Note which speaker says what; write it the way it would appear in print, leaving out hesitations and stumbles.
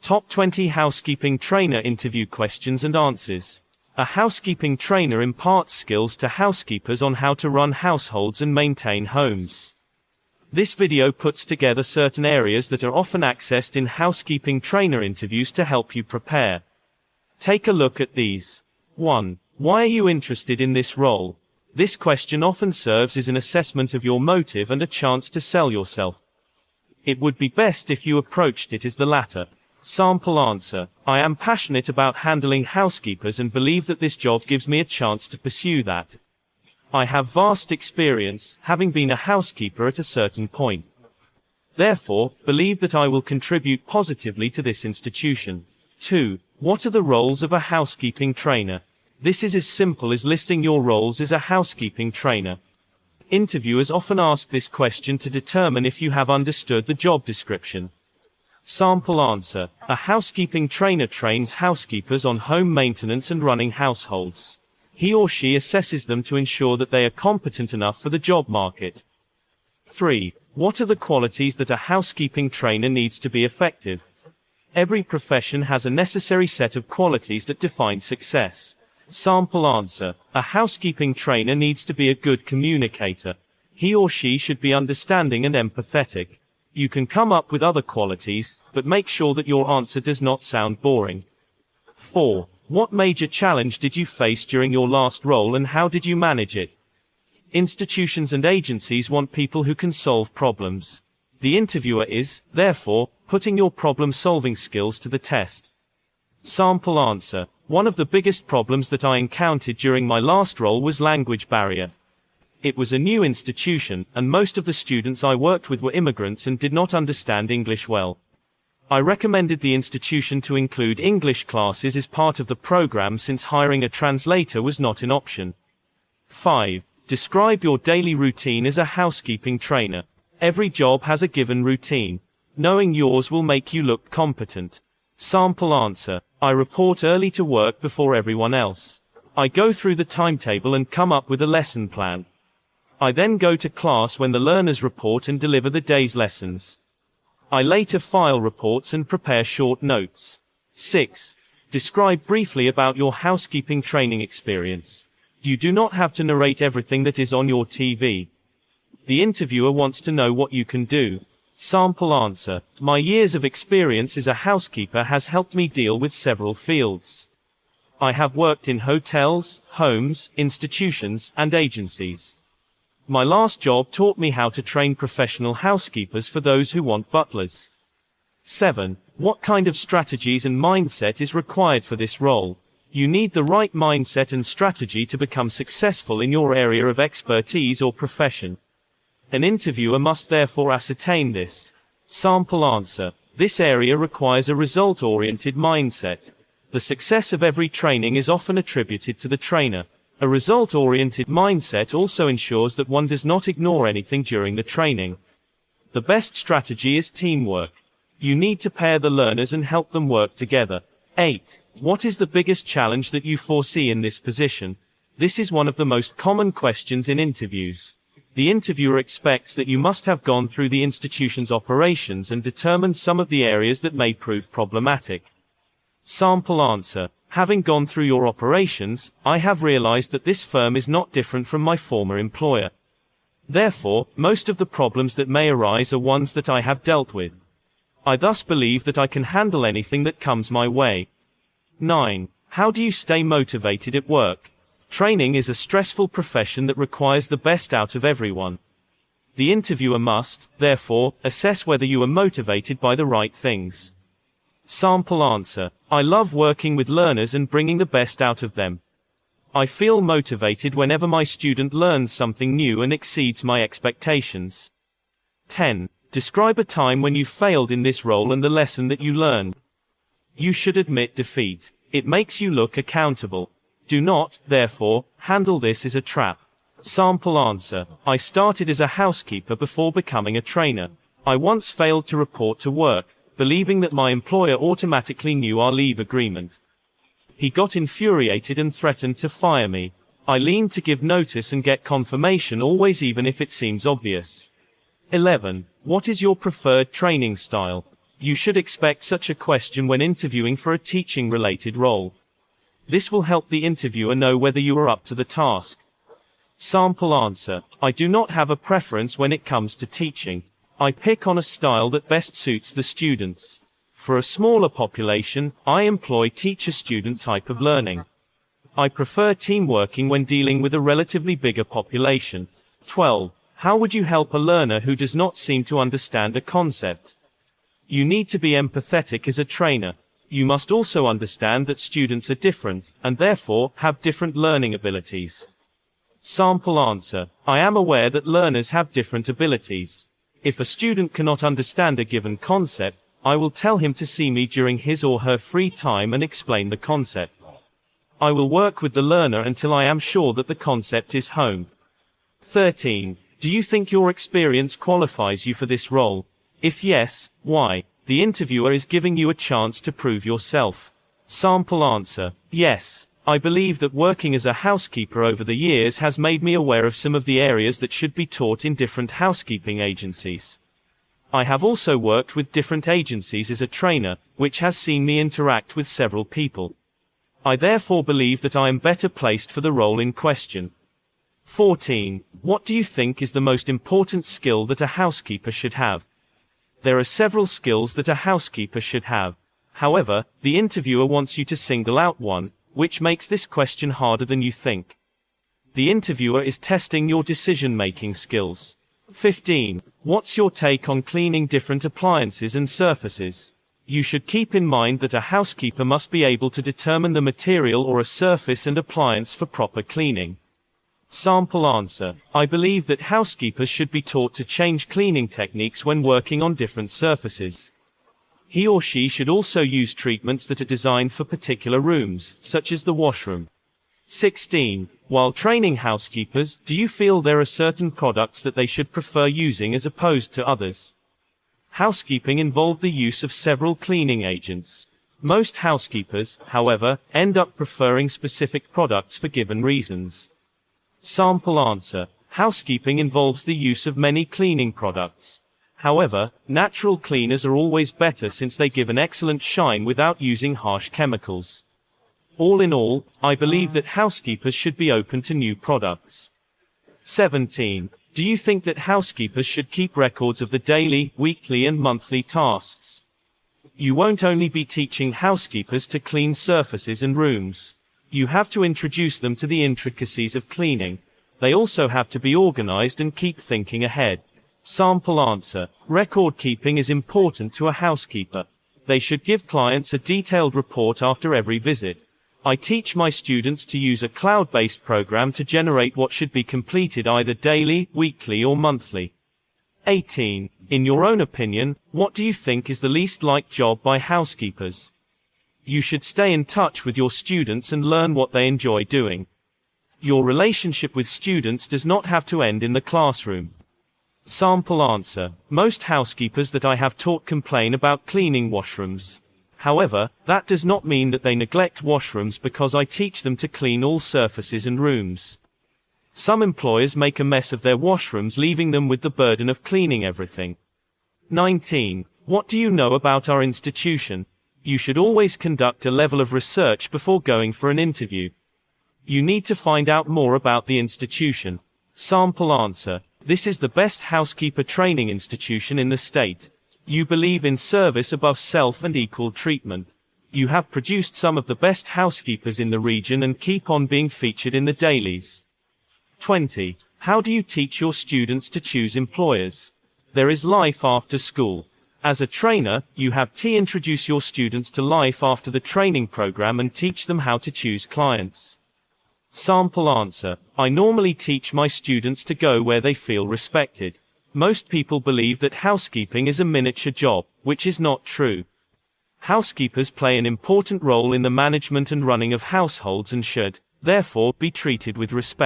Speaker 1: Top 20 Housekeeping Trainer Interview Questions and Answers. A housekeeping trainer imparts skills to housekeepers on how to run households and maintain homes. This video puts together certain areas that are often accessed in housekeeping trainer interviews to help you prepare. Take a look at these. 1. Why are you interested in this role? This question often serves as an assessment of your motive and a chance to sell yourself. It would be best if you approached it as the latter. Sample answer. I am passionate about handling housekeepers and believe that this job gives me a chance to pursue that. I have vast experience, having been a housekeeper at a certain point. Therefore, believe that I will contribute positively to this institution. 2. What are the roles of a housekeeping trainer? This is as simple as listing your roles as a housekeeping trainer. Interviewers often ask this question to determine if you have understood the job description. Sample answer. A housekeeping trainer trains housekeepers on home maintenance and running households. He or she assesses them to ensure that they are competent enough for the job market. 3. What are the qualities that a housekeeping trainer needs to be effective? Every profession has a necessary set of qualities that define success. Sample answer. A housekeeping trainer needs to be a good communicator. He or she should be understanding and empathetic. You can come up with other qualities, but make sure that your answer does not sound boring. 4. What major challenge did you face during your last role and how did you manage it? Institutions and agencies want people who can solve problems. The interviewer is, therefore, putting your problem-solving skills to the test. Sample answer. One of the biggest problems that I encountered during my last role was language barrier. It was a new institution, and most of the students I worked with were immigrants and did not understand English well. I recommended the institution to include English classes as part of the program since hiring a translator was not an option. 5. Describe your daily routine as a housekeeping trainer. Every job has a given routine. Knowing yours will make you look competent. Sample answer. I report early to work before everyone else. I go through the timetable and come up with a lesson plan. I then go to class when the learners report and deliver the day's lessons. I later file reports and prepare short notes. 6. Describe briefly about your housekeeping training experience. You do not have to narrate everything that is on your TV. The interviewer wants to know what you can do. Sample answer. My years of experience as a housekeeper has helped me deal with several fields. I have worked in hotels, homes, institutions, and agencies. My last job taught me how to train professional housekeepers for those who want butlers. 7. What kind of strategies and mindset is required for this role? You need the right mindset and strategy to become successful in your area of expertise or profession. An interviewer must therefore ascertain this. Sample answer. This area requires a result-oriented mindset. The success of every training is often attributed to the trainer. A result-oriented mindset also ensures that one does not ignore anything during the training. The best strategy is teamwork. You need to pair the learners and help them work together. 8. What is the biggest challenge that you foresee in this position? This is one of the most common questions in interviews. The interviewer expects that you must have gone through the institution's operations and determined some of the areas that may prove problematic. Sample answer. Having gone through your operations, I have realized that this firm is not different from my former employer. Therefore, most of the problems that may arise are ones that I have dealt with. I thus believe that I can handle anything that comes my way. 9. How do you stay motivated at work? Training is a stressful profession that requires the best out of everyone. The interviewer must, therefore, assess whether you are motivated by the right things. Sample answer. I love working with learners and bringing the best out of them. I feel motivated whenever my student learns something new and exceeds my expectations. 10. Describe a time when you failed in this role and the lesson that you learned. You should admit defeat. It makes you look accountable. Do not, therefore, handle this as a trap. Sample answer. I started as a housekeeper before becoming a trainer. I once failed to report to work, believing that my employer automatically knew our leave agreement. He got infuriated and threatened to fire me. I leaned to give notice and get confirmation always, even if it seems obvious. 11. What is your preferred training style? You should expect such a question when interviewing for a teaching-related role. This will help the interviewer know whether you are up to the task. Sample answer. I do not have a preference when it comes to teaching. I pick on a style that best suits the students. For a smaller population, I employ teacher-student type of learning. I prefer team working when dealing with a relatively bigger population. 12. How would you help a learner who does not seem to understand a concept? You need to be empathetic as a trainer. You must also understand that students are different, and therefore, have different learning abilities. Sample answer. I am aware that learners have different abilities. If a student cannot understand a given concept, I will tell him to see me during his or her free time and explain the concept. I will work with the learner until I am sure that the concept is honed. 13. Do you think your experience qualifies you for this role? If yes, why? The interviewer is giving you a chance to prove yourself. Sample answer. Yes. I believe that working as a housekeeper over the years has made me aware of some of the areas that should be taught in different housekeeping agencies. I have also worked with different agencies as a trainer, which has seen me interact with several people. I therefore believe that I am better placed for the role in question. 14. What do you think is the most important skill that a housekeeper should have? There are several skills that a housekeeper should have. However, the interviewer wants you to single out one, which makes this question harder than you think. The interviewer is testing your decision-making skills. 15. What's your take on cleaning different appliances and surfaces? You should keep in mind that a housekeeper must be able to determine the material or a surface and appliance for proper cleaning. Sample answer. I believe that housekeepers should be taught to change cleaning techniques when working on different surfaces. He or she should also use treatments that are designed for particular rooms, such as the washroom. 16. While training housekeepers, do you feel there are certain products that they should prefer using as opposed to others? Housekeeping involves the use of several cleaning agents. Most housekeepers, however, end up preferring specific products for given reasons. Sample answer. Housekeeping involves the use of many cleaning products. However, natural cleaners are always better since they give an excellent shine without using harsh chemicals. All in all, I believe that housekeepers should be open to new products. 17. Do you think that housekeepers should keep records of the daily, weekly and monthly tasks? You won't only be teaching housekeepers to clean surfaces and rooms. You have to introduce them to the intricacies of cleaning. They also have to be organized and keep thinking ahead. Sample answer. Record keeping is important to a housekeeper. They should give clients a detailed report after every visit. I teach my students to use a cloud-based program to generate what should be completed either daily, weekly or monthly. 18. In your own opinion, what do you think is the least liked job by housekeepers? You should stay in touch with your students and learn what they enjoy doing. Your relationship with students does not have to end in the classroom. Sample answer. Most housekeepers that I have taught complain about cleaning washrooms. However, that does not mean that they neglect washrooms because I teach them to clean all surfaces and rooms. Some employers make a mess of their washrooms, leaving them with the burden of cleaning everything. 19. What do you know about our institution? You should always conduct a level of research before going for an interview. You need to find out more about the institution. Sample answer. This is the best housekeeper training institution in the state. You believe in service above self and equal treatment. You have produced some of the best housekeepers in the region and keep on being featured in the dailies. 20. How do you teach your students to choose employers? There is life after school. As a trainer, you have to introduce your students to life after the training program and teach them how to choose clients. Sample answer. I normally teach my students to go where they feel respected. Most people believe that housekeeping is a miniature job, which is not true. Housekeepers play an important role in the management and running of households and should, therefore, be treated with respect.